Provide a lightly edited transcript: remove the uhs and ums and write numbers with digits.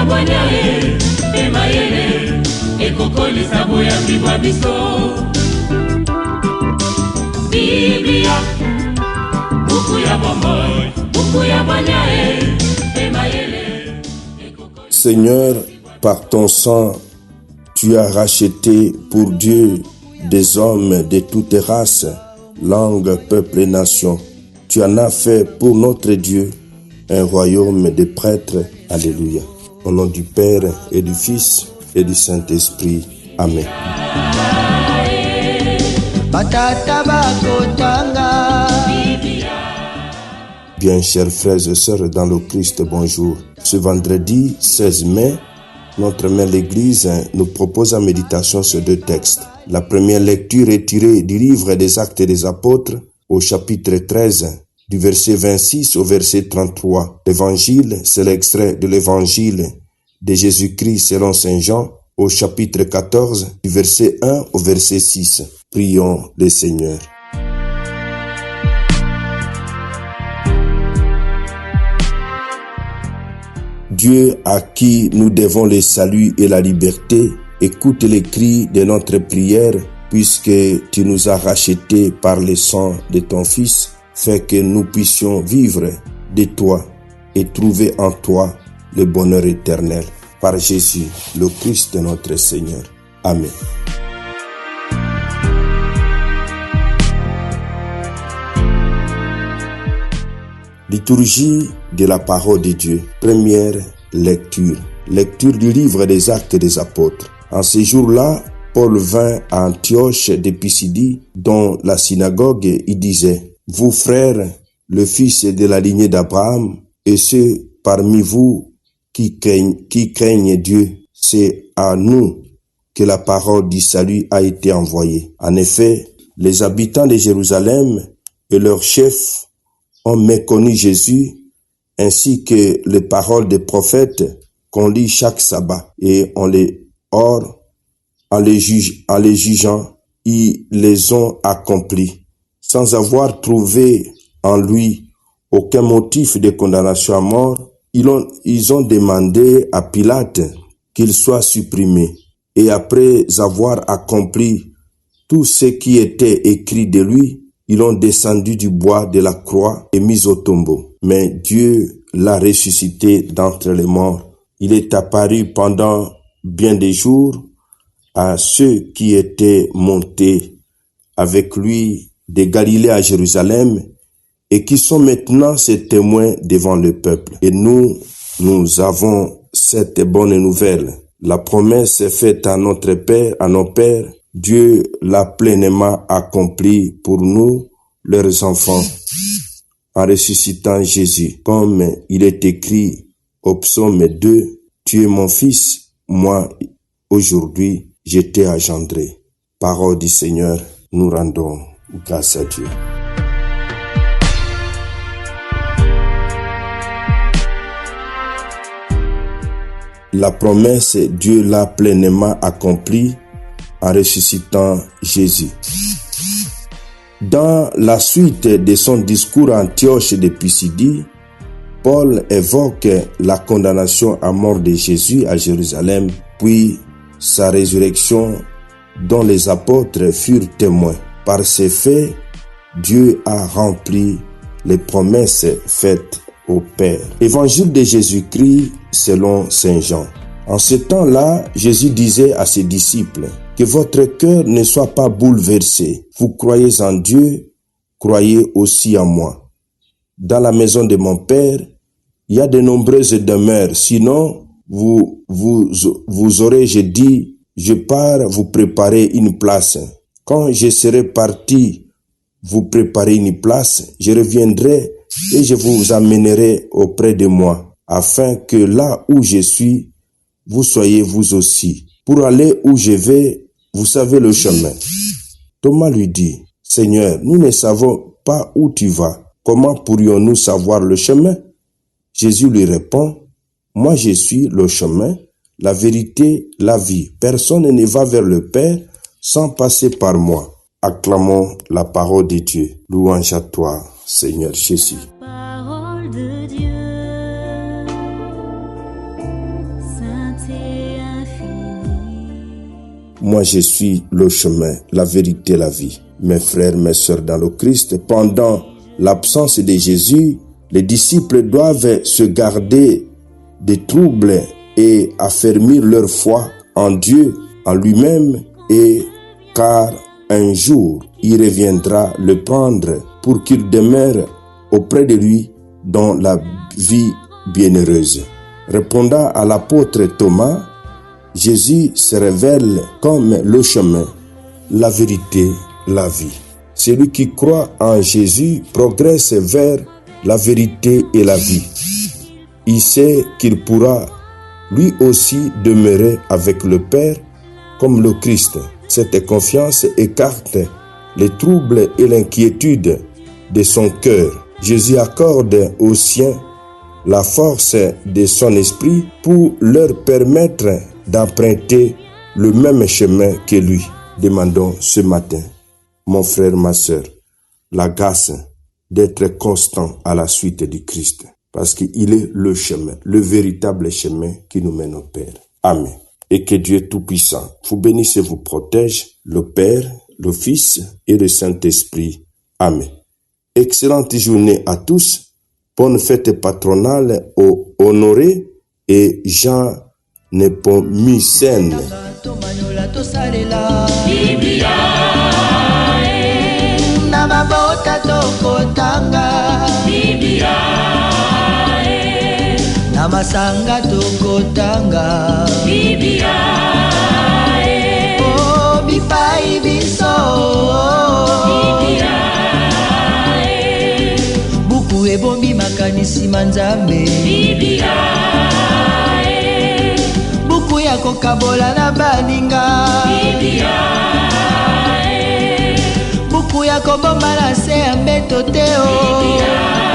Bwanyae, Emayele, Ekokoli Sabo ya Bibwa Biso. Biblia, Buku ya Bomboy, Buku ya Bwanyae, Emayele, Ekokoli. Seigneur, par ton sang, tu as racheté pour Dieu des hommes de toutes races, langues, peuples et nations. Tu en as fait pour notre Dieu un royaume de prêtres. Alléluia. Au nom du Père et du Fils et du Saint-Esprit. Amen. Bien, chers frères et sœurs dans le Christ, bonjour. Ce vendredi 16 mai, notre mère l'Église nous propose en méditation ces deux textes. La première lecture est tirée du livre des Actes des Apôtres au chapitre 13, du verset 26 au verset 33. L'évangile, c'est l'extrait de l'évangile de Jésus-Christ selon Saint Jean au chapitre 14, du verset 1 au verset 6. Prions le Seigneur. Dieu à qui nous devons le salut et la liberté, écoute les cris de notre prière, puisque tu nous as rachetés par le sang de ton Fils, fais que nous puissions vivre de toi et trouver en toi le bonheur éternel. Par Jésus, le Christ notre Seigneur. Amen. Liturgie de la parole de Dieu. Première lecture. Lecture du livre des Actes des Apôtres. En ce jour-là, Paul vint à Antioche de Pisidie, dont la synagogue, il disait: Vous frères, le fils de la lignée d'Abraham, et ceux parmi vous qui craignent Dieu, c'est à nous que la parole du salut a été envoyée. En effet, les habitants de Jérusalem et leurs chefs ont méconnu Jésus, ainsi que les paroles des prophètes qu'on lit chaque sabbat, et en les jugeant, ils les ont accomplis, sans avoir trouvé en lui aucun motif de condamnation à mort. Ils ont demandé à Pilate qu'il soit supprimé, et après avoir accompli tout ce qui était écrit de lui, ils l'ont descendu du bois de la croix et mis au tombeau. Mais Dieu l'a ressuscité d'entre les morts. Il est apparu pendant bien des jours à ceux qui étaient montés avec lui de Galilée à Jérusalem et qui sont maintenant ses témoins devant le peuple. Et nous avons cette bonne nouvelle. La promesse est faite à notre Père, à nos pères. Dieu l'a pleinement accompli pour nous, leurs enfants, en ressuscitant Jésus. Comme il est écrit au psaume 2, « Tu es mon fils, moi, aujourd'hui, je t'ai engendré. » Parole du Seigneur, nous rendons grâce à Dieu. La promesse, Dieu l'a pleinement accomplie en ressuscitant Jésus. Dans la suite de son discours à Antioche de Pisidie, Paul évoque la condamnation à mort de Jésus à Jérusalem, puis sa résurrection dont les apôtres furent témoins. Par ces faits, Dieu a rempli les promesses faites au Père. Évangile de Jésus-Christ selon Saint Jean. En ce temps-là, Jésus disait à ses disciples: que votre cœur ne soit pas bouleversé. Vous croyez en Dieu, croyez aussi en moi. Dans la maison de mon Père, il y a de nombreuses demeures. Sinon, vous aurez, je dis, je pars vous préparer une place. Quand je serai parti vous préparer une place, je reviendrai et je vous amènerai auprès de moi, afin que là où je suis, vous soyez vous aussi. Pour aller où je vais, vous savez le chemin. Thomas lui dit: Seigneur, nous ne savons pas où tu vas. Comment pourrions-nous savoir le chemin? Jésus lui répond: Moi je suis le chemin, la vérité, la vie. Personne ne va vers le Père sans passer par moi. Acclamons la parole de Dieu. Louange à toi, Seigneur Jésus. Parole de Dieu, Moi je suis le chemin, la vérité, la vie. Mes frères, mes sœurs dans le Christ, pendant l'absence de Jésus, les disciples doivent se garder des troubles et affermir leur foi en Dieu, en lui-même, et car un jour, il reviendra le prendre pour qu'il demeure auprès de lui dans la vie bienheureuse. Répondant à l'apôtre Thomas, Jésus se révèle comme le chemin, la vérité, la vie. Celui qui croit en Jésus progresse vers la vérité et la vie. Il sait qu'il pourra lui aussi demeurer avec le Père comme le Christ. Cette confiance écarte les troubles et l'inquiétude de son cœur. Jésus accorde aux siens la force de son esprit pour leur permettre d'emprunter le même chemin que lui. Demandons ce matin, mon frère, ma sœur, la grâce d'être constant à la suite du Christ, parce qu'il est le chemin, le véritable chemin qui nous mène au Père. Amen. Et que Dieu Tout-Puissant vous bénisse et vous protège, le Père, le Fils et le Saint-Esprit. Amen. Excellente journée à tous. Bonne fête patronale aux Honoré et Jean Nepomucène. Namasanga tokotanga Biblia oh bipai biso Biblia buku ebombi makanisi manzambe Biblia buku ya kokabola na baninga Biblia buku ya kobomba na se ya mbeto teo